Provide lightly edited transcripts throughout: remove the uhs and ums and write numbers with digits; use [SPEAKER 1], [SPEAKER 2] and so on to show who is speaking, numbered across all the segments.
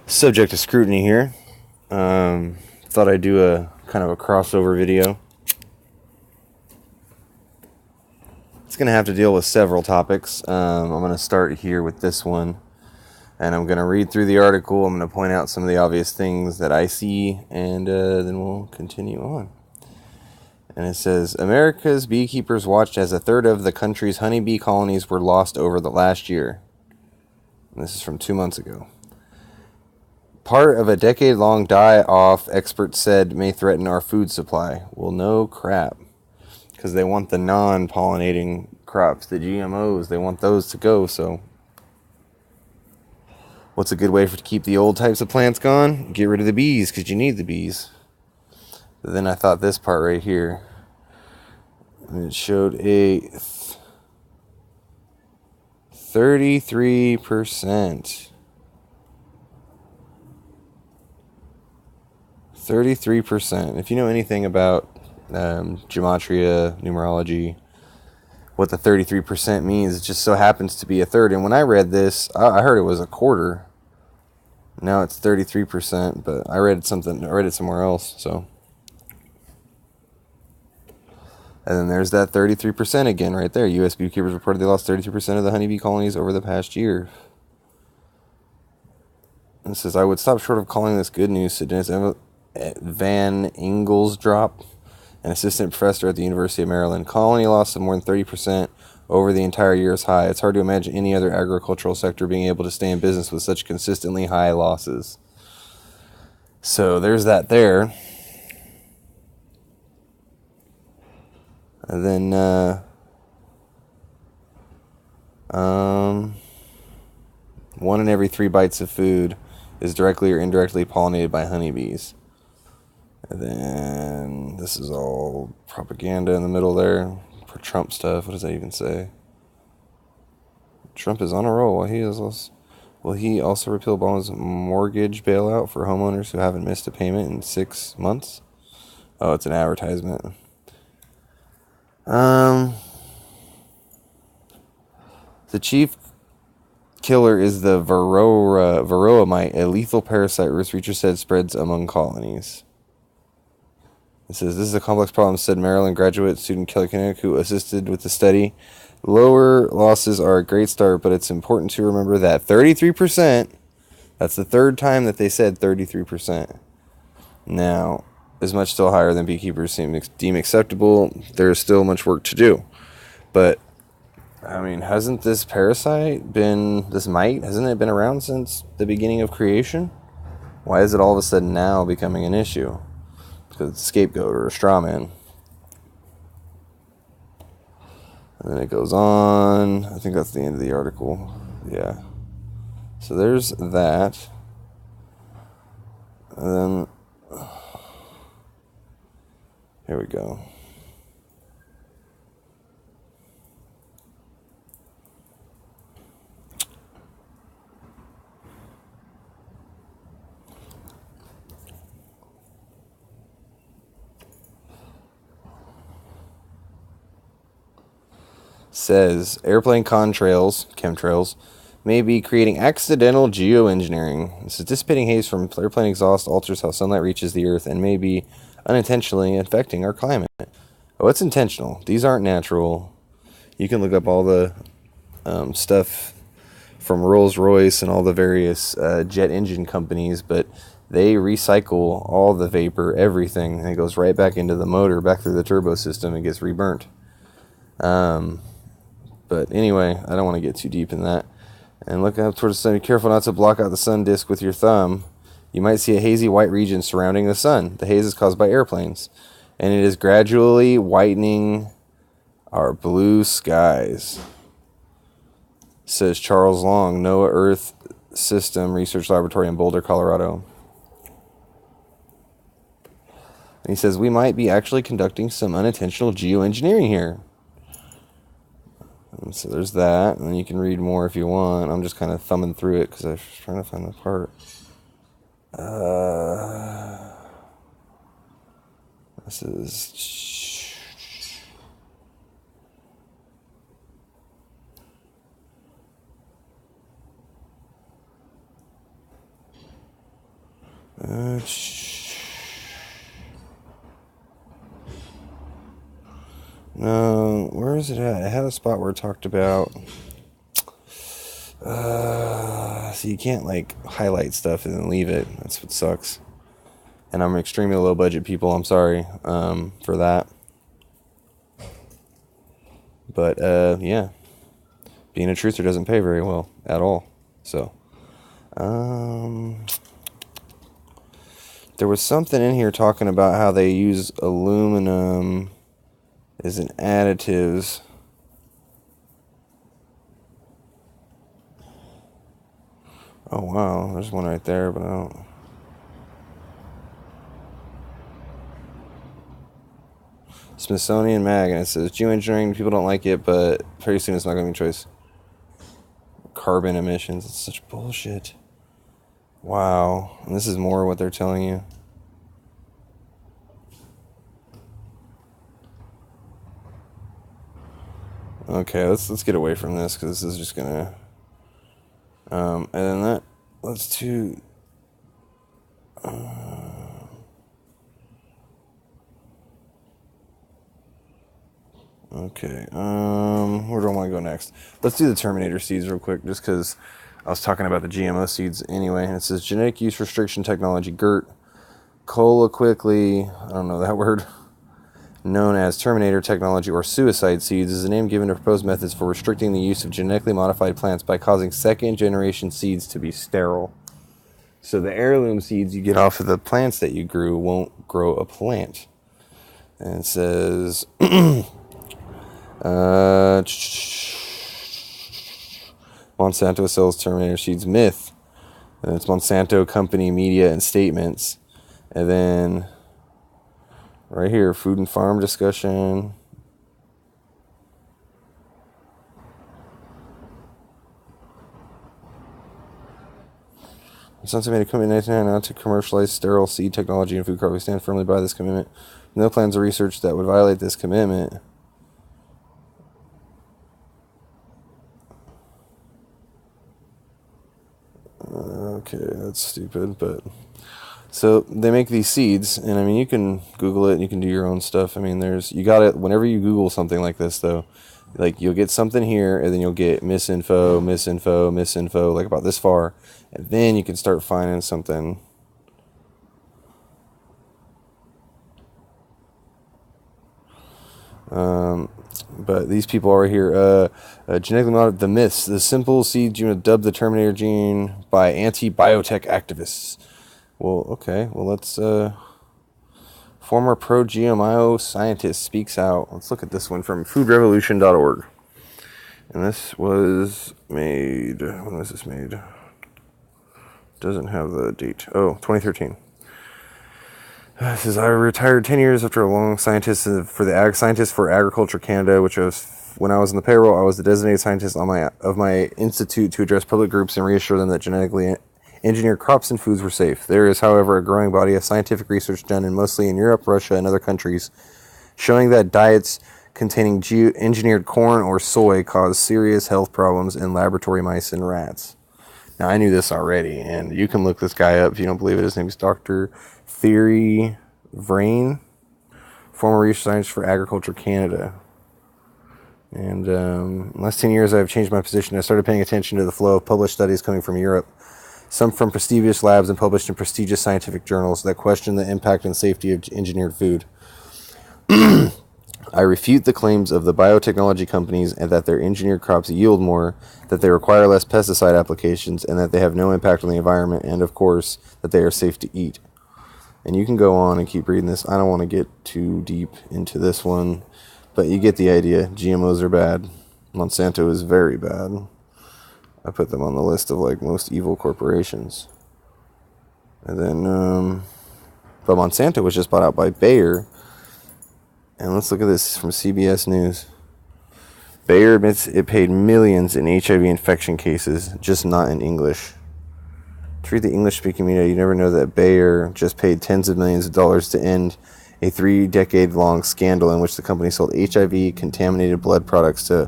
[SPEAKER 1] Subject to scrutiny here. Thought I'd do a kind of a crossover video. It's going to have to deal with several topics. I'm going to start here with this one, and I'm going to read through the article. I'm going to point out some of the obvious things that I see, and then we'll continue on. And it says, America's beekeepers watched as a third of the country's honeybee colonies were lost over the last year. And this is from 2 months ago. Part of a decade-long die-off, experts said, may threaten our food supply. Well, no crap. Because they want the non-pollinating crops, the GMOs, they want those to go, so what's a good way to keep the old types of plants gone? Get rid of the bees, because you need the bees. But then I thought this part right here, and it showed a 33%. 33%. If you know anything about gematria, numerology, what the 33% means, it just so happens to be a third. And when I read this, I heard it was a quarter. Now it's 33%, but I read it somewhere else. So, and then there's that 33% again right there. U.S. beekeepers reported they lost 33% of the honeybee colonies over the past year. And it says, I would stop short of calling this good news, said Dennis Van Inglesdrop, an assistant professor at the University of Maryland. Colony loss of more than 30% over the entire year is high. It's hard to imagine any other agricultural sector being able to stay in business with such consistently high losses. So there's that there. And then, one in every 3 bites of food is directly or indirectly pollinated by honeybees. And then this is all propaganda in the middle there for Trump stuff. What does that even say? Trump is on a roll. Will he also repeal Obama's mortgage bailout for homeowners who haven't missed a payment in 6 months? Oh, it's an advertisement. The chief killer is the varroa mite, a lethal parasite researchers said spreads among colonies. It says, this is a complex problem, said Maryland graduate student Kelly Kinnick, who assisted with the study. Lower losses are a great start, but it's important to remember that 33%, that's the third time that they said 33%. Now, is much still higher than beekeepers deem acceptable. There's still much work to do. But, I mean, hasn't this mite, hasn't it been around since the beginning of creation? Why is it all of a sudden now becoming an issue? Because it's a scapegoat or a straw man. And then it goes on. I think that's the end of the article. Yeah. So there's that. And then, here we go. Says airplane chemtrails, may be creating accidental geoengineering. This is dissipating haze from airplane exhaust alters how sunlight reaches the Earth and may be unintentionally affecting our climate. Oh, it's intentional. These aren't natural. You can look up all the stuff from Rolls-Royce and all the various jet engine companies, but they recycle all the vapor, everything, and it goes right back into the motor, back through the turbo system, and gets reburnt. But anyway, I don't want to get too deep in that. And looking up towards the sun, be careful not to block out the sun disk with your thumb. You might see a hazy white region surrounding the sun. The haze is caused by airplanes, and it is gradually whitening our blue skies, says Charles Long, NOAA Earth System Research Laboratory in Boulder, Colorado. And he says, we might be actually conducting some unintentional geoengineering here. And so there's that, and you can read more if you want. I'm just kind of thumbing through it because I was trying to find the part. This is... No, where is it at? I had a spot where it talked about. So you can't like highlight stuff and then leave it. That's what sucks. And I'm extremely low budget, people. I'm sorry for that. But yeah, being a truther doesn't pay very well at all. So there was something in here talking about how they use aluminum as an additives. Oh wow, there's one right there, but I don't. Smithsonian Mag, and it says geoengineering. People don't like it, but pretty soon it's not going to be a choice. Carbon emissions. It's such bullshit. Wow, and this is more what they're telling you. Okay, let's get away from this because this is just gonna. And then that. Let's do. Okay, where do I want to go next? Let's do the Terminator seeds real quick, just because I was talking about the GMO seeds anyway. And it says genetic use restriction technology, GERT, colloquially, I don't know that word, known as Terminator technology or suicide seeds, is the name given to proposed methods for restricting the use of genetically modified plants by causing second-generation seeds to be sterile. So the heirloom seeds you get off of the plants that you grew won't grow a plant. And it says... Monsanto sells Terminator seeds, myth. And it's Monsanto company media and statements. And then right here, food and farm discussion. Monsanto made a commitment in 1999 not to commercialize sterile seed technology and food crops. We stand firmly by this commitment. No plans of research that would violate this commitment. Okay, that's stupid, but so they make these seeds, and I mean, you can Google it and you can do your own stuff. I mean, you got it whenever you Google something like this, though, like you'll get something here, and then you'll get misinfo, like about this far, and then you can start finding something. But these people are here. Genetically modified, the myths, the simple seeds dubbed the Terminator gene by anti-biotech activists. Well, okay. Well, let's. Former pro-GMO scientist speaks out. Let's look at this one from foodrevolution.org. And this was made. When was this made? Doesn't have the date. Oh, 2013. It says, I retired 10 years after a long scientist for the Ag Scientist for Agriculture Canada, which was when I was in the payroll. I was the designated scientist of my institute to address public groups and reassure them that genetically engineered crops and foods were safe. There is, however, a growing body of scientific research done mostly in Europe, Russia, and other countries, showing that diets containing engineered corn or soy cause serious health problems in laboratory mice and rats. Now, I knew this already, and you can look this guy up if you don't believe it. His name is Dr. Thierry Vrain, former research scientist for Agriculture Canada. And in the last 10 years, I've changed my position. I started paying attention to the flow of published studies coming from Europe, some from prestigious labs and published in prestigious scientific journals that question the impact and safety of engineered food. I refute the claims of the biotechnology companies and that their engineered crops yield more, that they require less pesticide applications, and that they have no impact on the environment, and of course, that they are safe to eat. And you can go on and keep reading this. I don't want to get too deep into this one, but you get the idea. GMOs are bad. Monsanto is very bad. I put them on the list of like most evil corporations. And then, but Monsanto was just bought out by Bayer. And let's look at this from CBS News. Bayer admits it paid millions in HIV infection cases, just not in English. To read the English-speaking media, you never know that Bayer just paid tens of millions of dollars to end a 3-decade-long scandal in which the company sold HIV-contaminated blood products to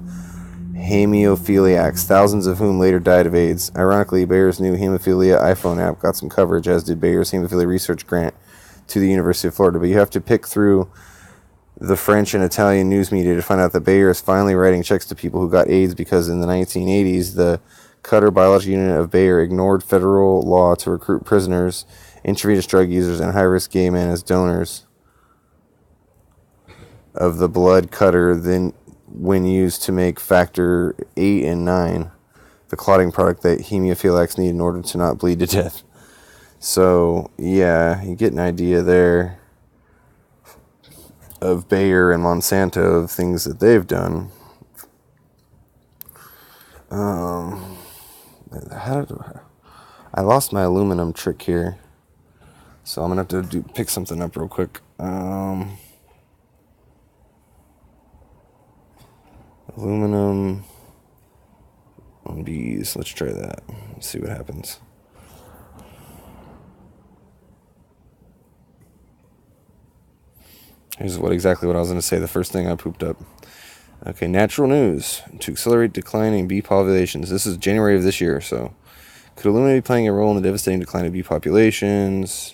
[SPEAKER 1] hemophiliacs, thousands of whom later died of AIDS. Ironically, Bayer's new hemophilia iPhone app got some coverage, as did Bayer's hemophilia research grant to the University of Florida. But you have to pick through the French and Italian news media to find out that Bayer is finally writing checks to people who got AIDS because in the 1980s, the Cutter Biology Unit of Bayer ignored federal law to recruit prisoners, intravenous drug users, and high-risk gay men as donors of the blood Cutter, then when used to make factor 8 and 9, the clotting product that hemophiliacs need in order to not bleed to death. So, yeah, you get an idea there of Bayer and Monsanto, of things that they've done. I lost my aluminum trick here, so I'm gonna have to pick something up real quick. Aluminum on bees. Let's try that. Let's see what happens. Here's exactly what I was going to say. The first thing I pooped up. Okay, natural news. To accelerate declining bee populations. This is January of this year, so. Could aluminum be playing a role in the devastating decline of bee populations?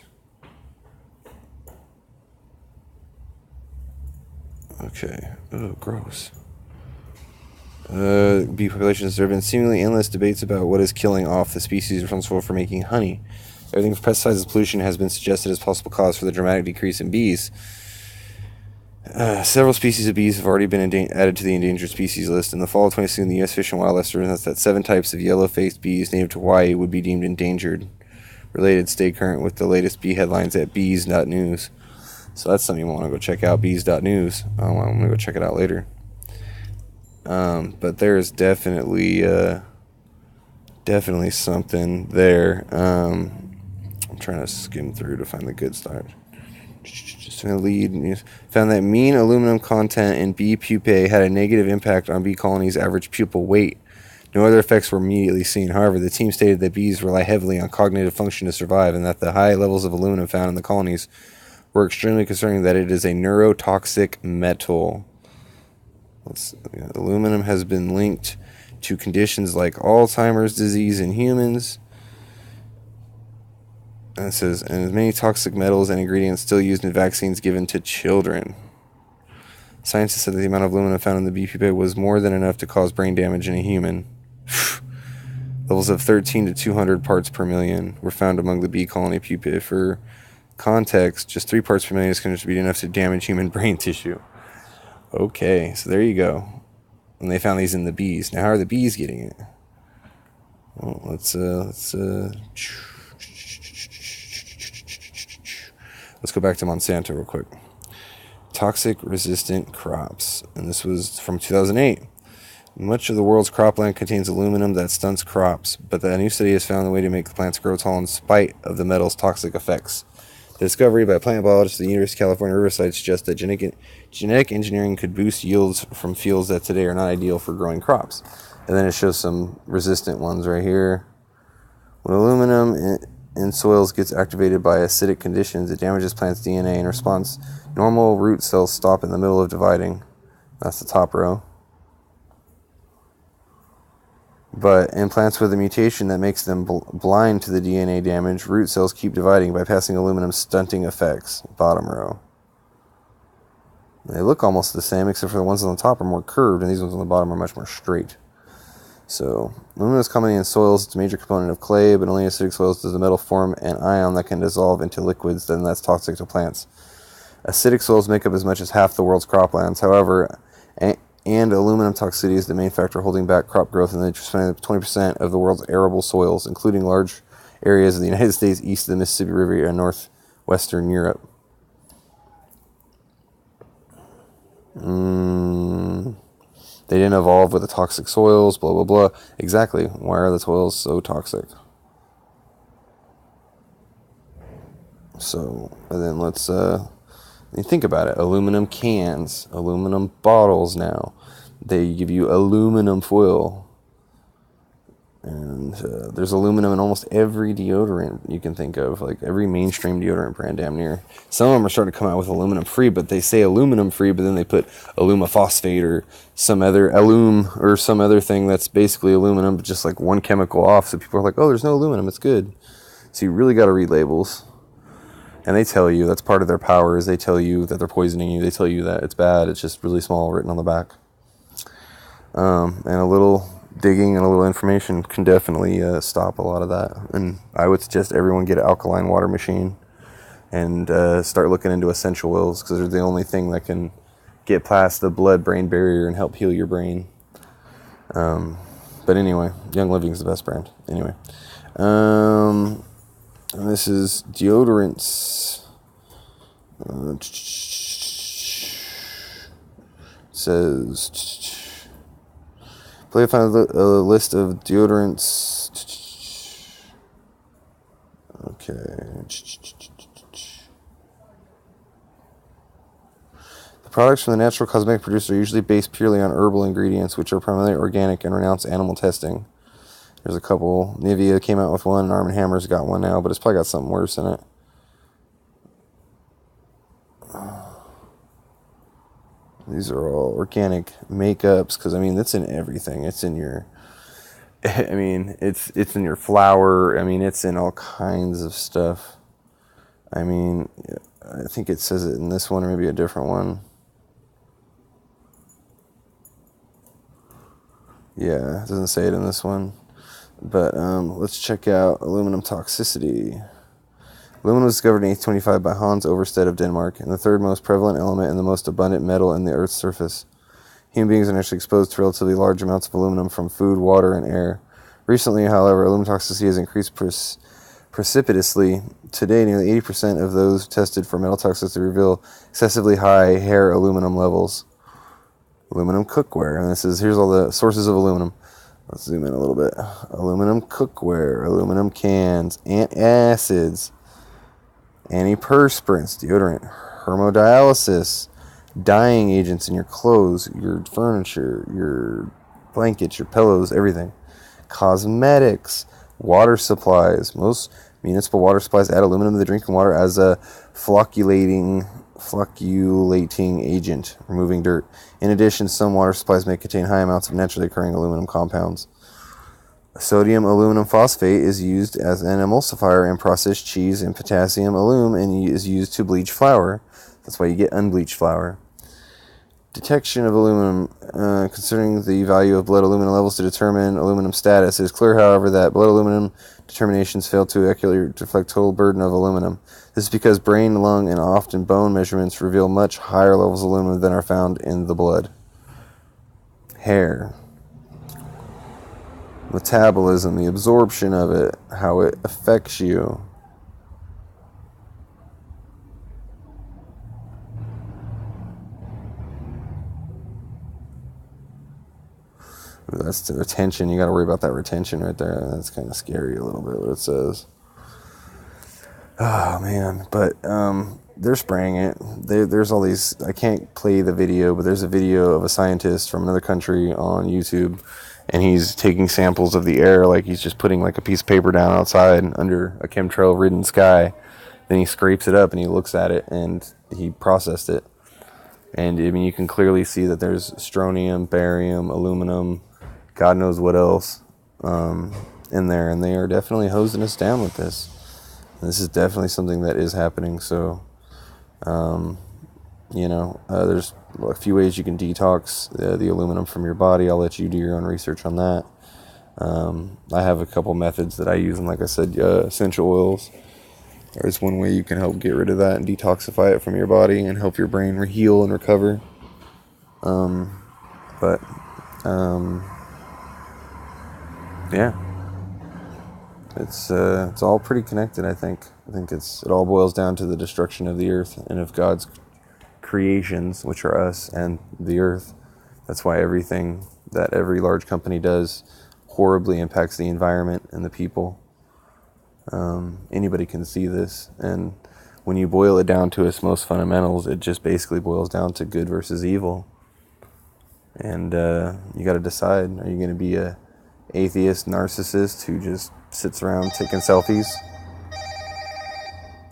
[SPEAKER 1] Okay. Oh, gross. Bee populations. There have been seemingly endless debates about what is killing off the species responsible for making honey. Everything from pesticides and pollution has been suggested as possible cause for the dramatic decrease in bees. Several species of bees have already been added to the endangered species list. In the fall of 2016, the U.S. Fish and Wildlife Service announced that 7 types of yellow-faced bees native to Hawaii would be deemed endangered. Related, stay current with the latest bee headlines at bees.news. So that's something you want to go check out, bees.news. I'm going to go check it out later. But there's definitely something there. I'm trying to skim through to find the good start. Just going to lead. Found that mean aluminum content in bee pupae had a negative impact on bee colonies' average pupil weight. No other effects were immediately seen. However, the team stated that bees rely heavily on cognitive function to survive, and that the high levels of aluminum found in the colonies were extremely concerning, that it is a neurotoxic metal. Aluminum has been linked to conditions like Alzheimer's disease in humans. And it says, and many toxic metals and ingredients still used in vaccines given to children. Scientists said that the amount of aluminum found in the bee pupae was more than enough to cause brain damage in a human. Levels of 13 to 200 parts per million were found among the bee colony pupae. For context, just 3 parts per million is considered to be enough to damage human brain tissue. Okay, so there you go. And they found these in the bees. Now, how are the bees getting it? Well, let's go back to Monsanto real quick. Toxic resistant crops. And this was from 2008. Much of the world's cropland contains aluminum that stunts crops, but the new study has found a way to make the plants grow tall in spite of the metal's toxic effects. The discovery by plant biologists at the University of California, Riverside suggests that genetic engineering could boost yields from fields that today are not ideal for growing crops. And then it shows some resistant ones right here. When aluminum in soils gets activated by acidic conditions, it damages plants' DNA. In response, normal root cells stop in the middle of dividing. That's the top row. But in plants with a mutation that makes them blind to the DNA damage, root cells keep dividing, bypassing aluminum stunting effects. Bottom row. They look almost the same, except for the ones on the top are more curved, and these ones on the bottom are much more straight. So, aluminum is common in soils. It's a major component of clay, but only in acidic soils does the metal form an ion that can dissolve into liquids, then that's toxic to plants. Acidic soils make up as much as half the world's croplands. However, and aluminum toxicity is the main factor holding back crop growth in the 20% of the world's arable soils, including large areas of the United States east of the Mississippi River and northwestern Europe. They didn't evolve with the toxic soils, blah, blah, blah. Exactly. Why are the soils so toxic? So, and then let's think about it. Aluminum cans, aluminum bottles now. They give you aluminum foil. And there's aluminum in almost every deodorant you can think of, like every mainstream deodorant brand damn near. Some of them are starting to come out with aluminum free, but they say aluminum free, but then they put alumaphosphate or some other or some other thing that's basically aluminum, but just like one chemical off. So people are like, oh, there's no aluminum, it's good. So you really got to read labels. And they tell you, that's part of their power, is they tell you that they're poisoning you. They tell you that it's bad. It's just really small written on the back. And a little digging and a little information can definitely stop a lot of that. And I would suggest everyone get an alkaline water machine and start looking into essential oils, because they're the only thing that can get past the blood-brain barrier and help heal your brain. But anyway, Young Living is the best brand. Anyway. And this is deodorants. It says... Play find a list of deodorants. Okay. The products from the natural cosmetic producer are usually based purely on herbal ingredients, which are primarily organic and renounce animal testing. There's a couple. Nivea came out with one, and Arm & Hammer's got one now, but it's probably got something worse in it. These are all organic makeups, because, I mean, that's in everything. It's in your, I mean, it's in your flour. I mean, it's in all kinds of stuff. I mean, I think it says it in this one, or maybe a different one. Yeah, it doesn't say it in this one. But let's check out aluminum toxicity. Aluminum was discovered in 1825 by Hans Oversted of Denmark, and the third most prevalent element and the most abundant metal in the Earth's surface. Human beings are naturally exposed to relatively large amounts of aluminum from food, water, and air. Recently, however, aluminum toxicity has increased precipitously. Today, nearly 80% of those tested for metal toxicity reveal excessively high hair aluminum levels. Aluminum cookware, and here's all the sources of aluminum. Let's zoom in a little bit. Aluminum cookware, aluminum cans, antacids, antiperspirants, deodorant, hemodialysis, dyeing agents in your clothes, your furniture, your blankets, your pillows, everything. Cosmetics, water supplies. Most municipal water supplies add aluminum to the drinking water as a flocculating agent, removing dirt. In addition, some water supplies may contain high amounts of naturally occurring aluminum compounds. Sodium aluminum phosphate is used as an emulsifier in processed cheese, and potassium alum is used to bleach flour. That's why you get unbleached flour. Detection of aluminum, considering the value of blood aluminum levels to determine aluminum status. It is clear, however, that blood aluminum determinations fail to accurately reflect total burden of aluminum. This is because brain, lung, and often bone measurements reveal much higher levels of aluminum than are found in the blood. Hair. Metabolism, the absorption of it, how it affects you. That's the retention. You got to worry about that retention right there. That's kind of scary a little bit what it says. Oh man, but they're spraying it. There's all these. I can't play the video, but there's a video of a scientist from another country on YouTube, and he's taking samples of the air, like he's just putting like a piece of paper down outside under a chemtrail-ridden sky. Then he scrapes it up and he looks at it, and he processed it. And I mean, you can clearly see that there's strontium, barium, aluminum, God knows what else in there, and they are definitely hosing us down with this. And this is definitely something that is happening. So, there's a few ways you can detox the aluminum from your body. I'll let you do your own research on that. I have a couple methods that I use, and like I said, essential oils. There's one way you can help get rid of that and detoxify it from your body and help your brain heal and recover. Yeah, it's all pretty connected. I think it all boils down to the destruction of the earth and of God's creations, which are us and the earth. That's why everything that every large company does horribly impacts the environment and the people. Anybody can see this, and when you boil it down to its most fundamentals, it just basically boils down to good versus evil. And you got to decide: are you going to be a atheist narcissist who just sits around taking selfies.